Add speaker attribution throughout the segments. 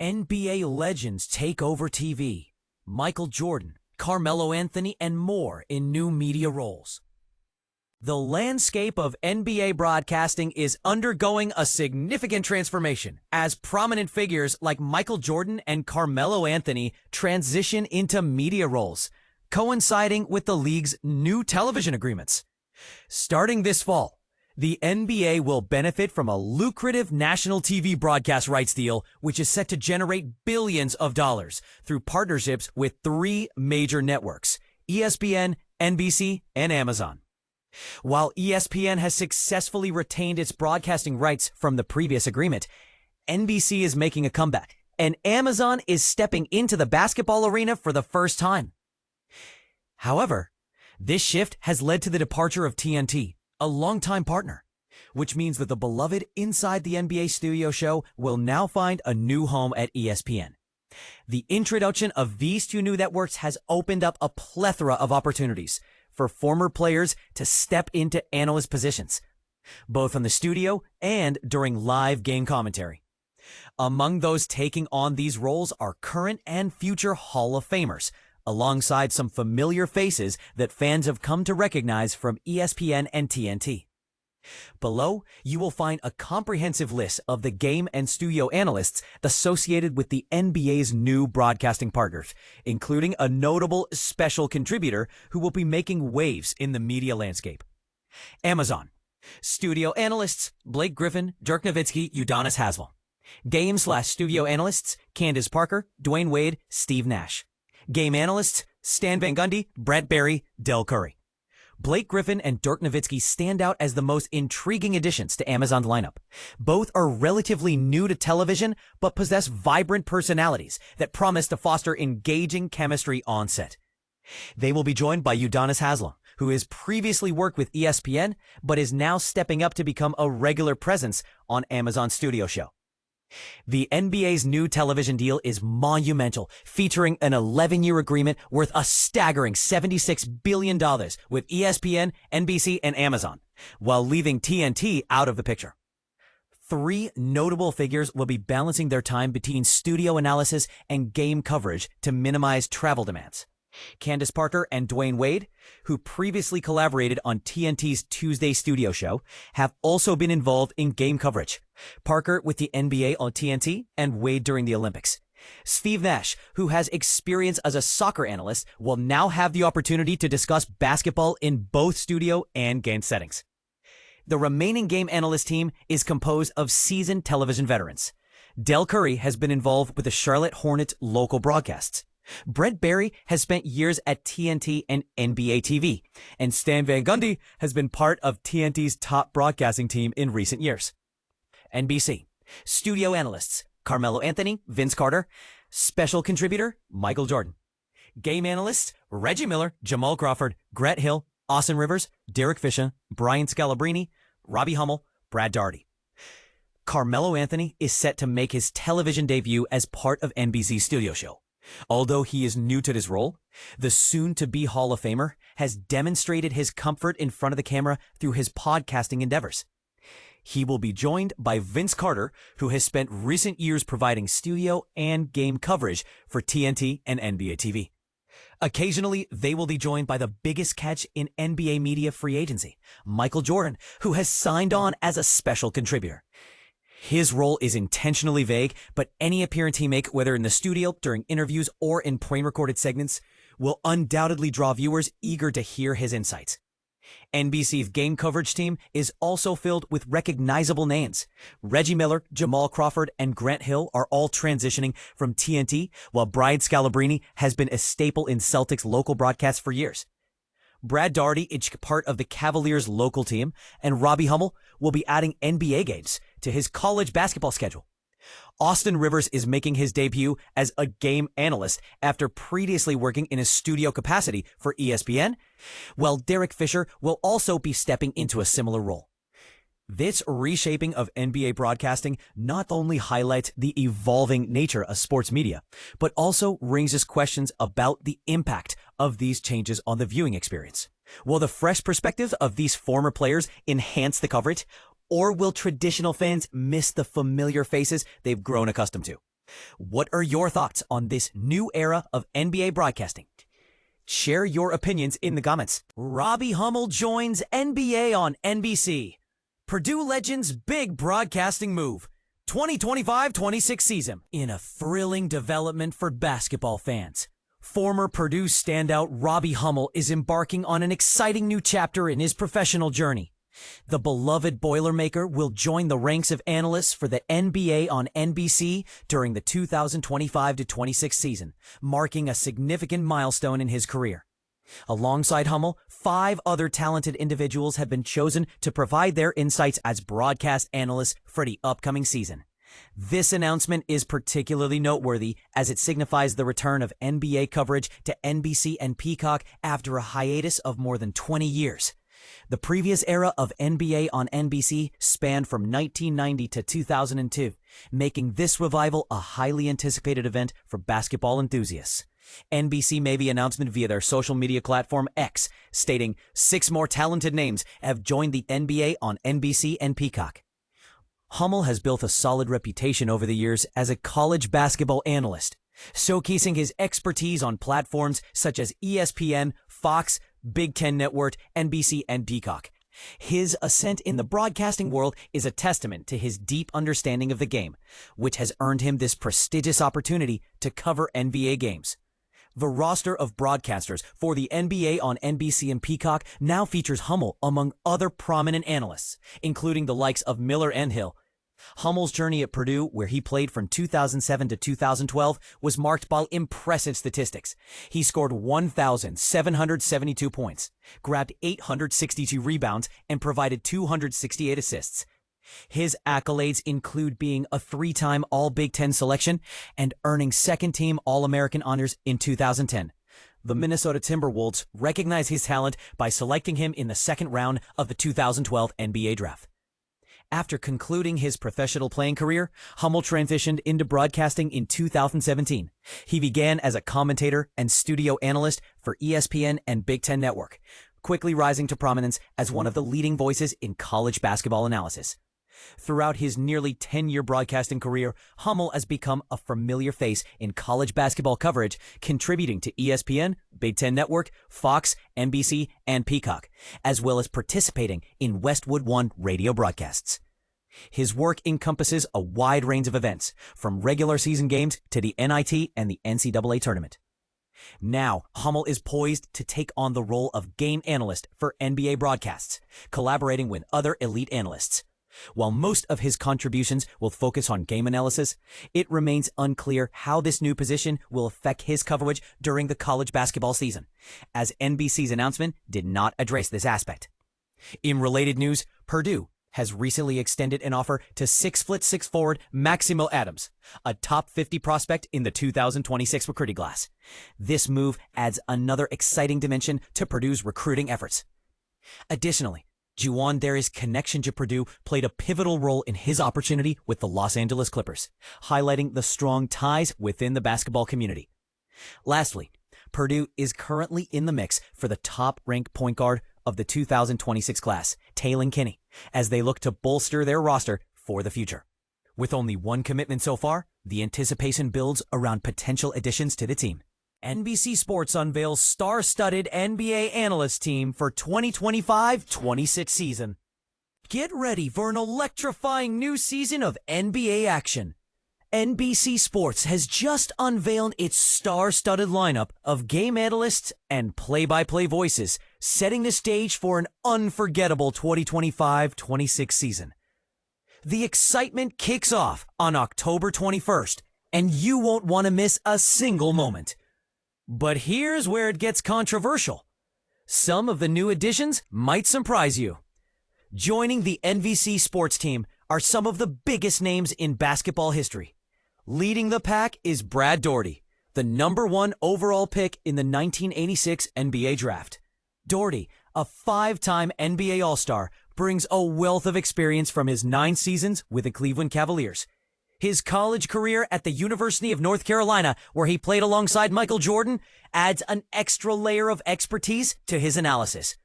Speaker 1: NBA legends take over TV. Michael Jordan, Carmelo Anthony, and more in new media roles. The landscape of NBA broadcasting is undergoing a significant transformation as prominent figures like Michael Jordan and Carmelo Anthony transition into media roles, coinciding with the league's new television agreements. Starting this fall, the NBA will benefit from a lucrative national TV broadcast rights deal, which is set to generate billions of dollars through partnerships with three major networks: ESPN, NBC, and Amazon. While ESPN has successfully retained its broadcasting rights from the previous agreement, NBC is making a comeback, and Amazon is stepping into the basketball arena for the first time. However, this shift has led to the departure of TNT, a longtime partner, which means that the beloved Inside the NBA Studio show will now find a new home at ESPN. The introduction of these two new networks has opened up a plethora of opportunities for former players to step into analyst positions, both on the studio and during live game commentary. Among those taking on these roles are current and future Hall of Famers, alongside some familiar faces that fans have come to recognize from ESPN and TNT. Below, you will find a comprehensive list of the game and studio analysts associated with the NBA's new broadcasting partners, including a notable special contributor who will be making waves in the media landscape. Amazon. Studio analysts: Blake Griffin, Dirk Nowitzki, Udonis Haslem. Game/studio analysts: Candace Parker, Dwayne Wade, Steve Nash. Game analysts: Stan Van Gundy, Brett Barry, Del Curry. Blake Griffin and Dirk Nowitzki stand out as the most intriguing additions to Amazon's lineup. Both are relatively new to television, but possess vibrant personalities that promise to foster engaging chemistry on set. They will be joined by Udonis Haslem, who has previously worked with ESPN, but is now stepping up to become a regular presence on Amazon's studio show. The NBA's new television deal is monumental, featuring an 11-year agreement worth a staggering $76 billion with ESPN, NBC, and Amazon, while leaving TNT out of the picture. Three notable figures will be balancing their time between studio analysis and game coverage to minimize travel demands. Candace Parker and Dwayne Wade, who previously collaborated on TNT's Tuesday studio show, have also been involved in game coverage. Parker with the NBA on TNT and Wade during the Olympics. Steve Nash, who has experience as a soccer analyst, will now have the opportunity to discuss basketball in both studio and game settings. The remaining game analyst team is composed of seasoned television veterans. Del Curry has been involved with the Charlotte Hornets local broadcasts. Brett Barry has spent years at TNT and NBA TV, and Stan Van Gundy has been part of TNT's top broadcasting team in recent years. NBC. Studio analysts: Carmelo Anthony, Vince Carter. Special contributor: Michael Jordan. Game analysts: Reggie Miller, Jamal Crawford, Grant Hill, Austin Rivers, Derek Fisher, Brian Scalabrine, Robbie Hummel, Brad Daugherty. Carmelo Anthony is set to make his television debut as part of NBC's studio show. Although he is new to this role, the soon-to-be Hall of Famer has demonstrated his comfort in front of the camera through his podcasting endeavors. He will be joined by Vince Carter, who has spent recent years providing studio and game coverage for TNT and NBA TV. Occasionally, they will be joined by the biggest catch in NBA media free agency, Michael Jordan, who has signed on as a special contributor. His role is intentionally vague, but any appearance he makes, whether in the studio, during interviews, or in pre-recorded segments, will undoubtedly draw viewers eager to hear his insights. NBC's game coverage team is also filled with recognizable names. Reggie Miller, Jamal Crawford, and Grant Hill are all transitioning from TNT, while Brian Scalabrine has been a staple in Celtics local broadcasts for years. Brad Daugherty is part of the Cavaliers local team, and Robbie Hummel will be adding NBA games to his college basketball schedule. Austin Rivers is making his debut as a game analyst after previously working in a studio capacity for ESPN, while Derek Fisher will also be stepping into a similar role. This reshaping of NBA broadcasting not only highlights the evolving nature of sports media, but also raises questions about the impact of these changes on the viewing experience. Will the fresh perspective of these former players enhance the coverage, or will traditional fans miss the familiar faces they've grown accustomed to? What are your thoughts on this new era of NBA broadcasting? Share your opinions in the comments. Robbie Hummel joins NBA on NBC. Purdue Legends' big broadcasting move. 2025-26 season. In a thrilling development for basketball fans, former Purdue standout Robbie Hummel is embarking on an exciting new chapter in his professional journey. The beloved Boilermaker will join the ranks of analysts for the NBA on NBC during the 2025-26 season, marking a significant milestone in his career. Alongside Hummel, 5 other talented individuals have been chosen to provide their insights as broadcast analysts for the upcoming season. This announcement is particularly noteworthy as it signifies the return of NBA coverage to NBC and Peacock after a hiatus of more than 20 years. The previous era of NBA on NBC spanned from 1990 to 2002, making this revival a highly anticipated event for basketball enthusiasts. NBC made the announcement via their social media platform X, stating 6 more talented names have joined the NBA on NBC and Peacock. Hummel has built a solid reputation over the years as a college basketball analyst, showcasing his expertise on platforms such as ESPN, Fox, Big Ten Network, NBC, and Peacock. His ascent in the broadcasting world is a testament to his deep understanding of the game, which has earned him this prestigious opportunity to cover NBA games. The roster of broadcasters for the NBA on NBC and Peacock now features Hummel among other prominent analysts, including the likes of Miller and Hill. Hummel's journey at Purdue, where he played from 2007 to 2012, was marked by impressive statistics. He scored 1,772 points, grabbed 862 rebounds, and provided 268 assists. His accolades include being a 3-time All-Big Ten selection and earning second-team All-American honors in 2010. The Minnesota Timberwolves recognized his talent by selecting him in the second round of the 2012 NBA draft. After concluding his professional playing career, Hummel transitioned into broadcasting in 2017. He began as a commentator and studio analyst for ESPN and Big Ten Network, quickly rising to prominence as one of the leading voices in college basketball analysis. Throughout his nearly 10-year broadcasting career, Hummel has become a familiar face in college basketball coverage, contributing to ESPN, Big Ten Network, Fox, NBC, and Peacock, as well as participating in Westwood One radio broadcasts. His work encompasses a wide range of events, from regular season games to the NIT and the NCAA tournament. Now, Hummel is poised to take on the role of game analyst for NBA broadcasts, collaborating with other elite analysts. While most of his contributions will focus on game analysis, it remains unclear how this new position will affect his coverage during the college basketball season, as NBC's announcement did not address this aspect. In related news, Purdue has recently extended an offer to 6'6" forward Maximo Adams, a top 50 prospect in the 2026 recruiting class. This move adds another exciting dimension to Purdue's recruiting efforts. Additionally, Juwan Darius' connection to Purdue played a pivotal role in his opportunity with the Los Angeles Clippers, highlighting the strong ties within the basketball community. Lastly, Purdue is currently in the mix for the top-ranked point guard of the 2026 class, Taylon Kinney, as they look to bolster their roster for the future. With only one commitment so far, the anticipation builds around potential additions to the team. NBC Sports unveils star-studded NBA analyst team for 2025-26 season. Get ready for an electrifying new season of NBA action. NBC Sports has just unveiled its star-studded lineup of game analysts and play-by-play voices, setting the stage for an unforgettable 2025-26 season. The excitement kicks off on October 21st, and you won't want to miss a single moment. But here's where it gets controversial. Some of the new additions might surprise you. Joining the NBC Sports team are some of the biggest names in basketball history. Leading the pack is Brad Daugherty, the #1 overall pick in the 1986 NBA draft. Daugherty, a 5-time NBA All-Star, brings a wealth of experience from his 9 seasons with the Cleveland Cavaliers. His college career at the University of North Carolina, where he played alongside Michael Jordan, adds an extra layer of expertise to his analysis.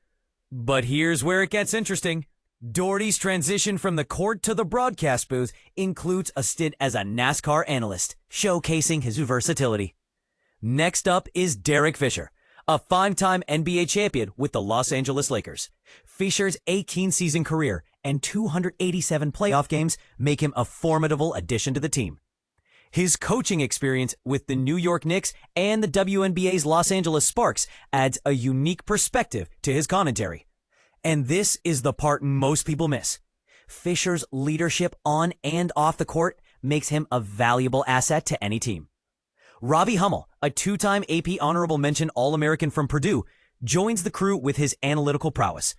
Speaker 1: But here's where it gets interesting. Doherty's transition from the court to the broadcast booth includes a stint as a NASCAR analyst, showcasing his versatility. Next up is Derek Fisher, a five-time NBA champion with the Los Angeles Lakers. Fisher's 18-season career and 287 playoff games make him a formidable addition to the team. His coaching experience with the New York Knicks and the WNBA's Los Angeles Sparks adds a unique perspective to his commentary. And this is the part most people miss. Fisher's leadership on and off the court makes him a valuable asset to any team. Robbie Hummel, a two-time AP Honorable Mention All-American from Purdue, joins the crew with his analytical prowess.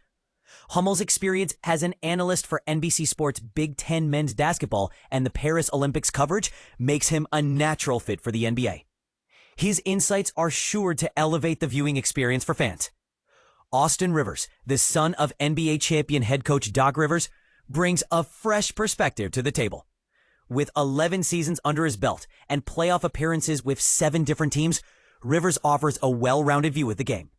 Speaker 1: Hummel's experience as an analyst for NBC Sports Big Ten men's basketball and the Paris Olympics coverage makes him a natural fit for the NBA. His insights are sure to elevate the viewing experience for fans. Austin Rivers, the son of NBA champion head coach Doc Rivers, brings a fresh perspective to the table. With 11 seasons under his belt and playoff appearances with 7 different teams, Rivers offers a well-rounded view of the game.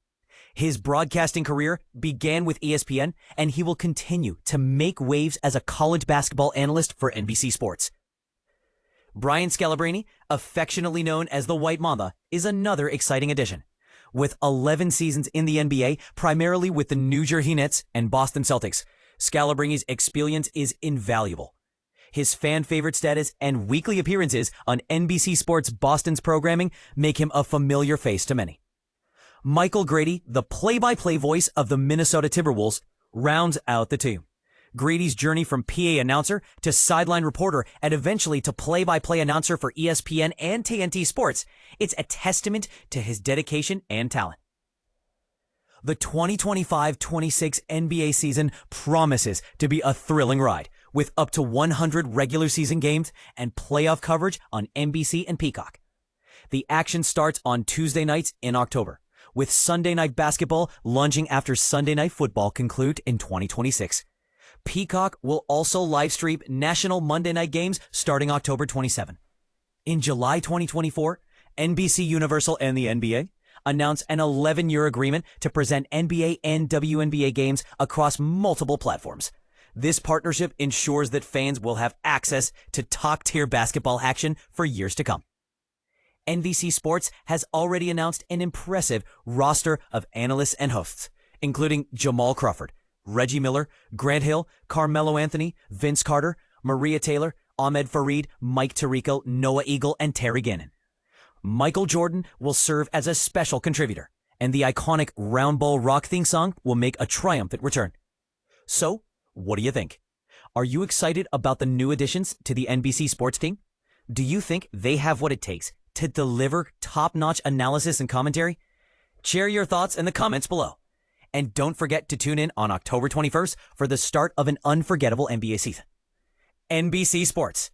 Speaker 1: His broadcasting career began with ESPN, and he will continue to make waves as a college basketball analyst for NBC Sports. Brian Scalabrine, affectionately known as the White Mamba, is another exciting addition. With 11 seasons in the NBA, primarily with the New Jersey Nets and Boston Celtics, Scalabrine's experience is invaluable. His fan-favorite status and weekly appearances on NBC Sports Boston's programming make him a familiar face to many. Michael Grady, the play-by-play voice of the Minnesota Timberwolves, rounds out the team. Grady's journey from PA announcer to sideline reporter and eventually to play-by-play announcer for ESPN and TNT Sports, it's a testament to his dedication and talent. The 2025-26 NBA season promises to be a thrilling ride, with up to 100 regular season games and playoff coverage on NBC and Peacock. The action starts on Tuesday nights in October, with Sunday night basketball lunging after Sunday night football conclude in 2026. Peacock will also live stream national Monday night games starting October 27. In July 2024, NBC Universal and the NBA announced an 11-year agreement to present NBA and WNBA games across multiple platforms. This partnership ensures that fans will have access to top-tier basketball action for years to come. NBC Sports has already announced an impressive roster of analysts and hosts, including Jamal Crawford, Reggie Miller, Grant Hill, Carmelo Anthony, Vince Carter, Maria Taylor, Ahmed Fareed, Mike Tirico, Noah Eagle, and Terry Gannon. Michael Jordan will serve as a special contributor, and the iconic Round Ball Rock theme song will make a triumphant return. So, what do you think? Are you excited about the new additions to the NBC Sports team? Do you think they have what it takes to deliver top-notch analysis and commentary? Share your thoughts in the comments below. And don't forget to tune in on October 21st for the start of an unforgettable NBA season. NBC Sports,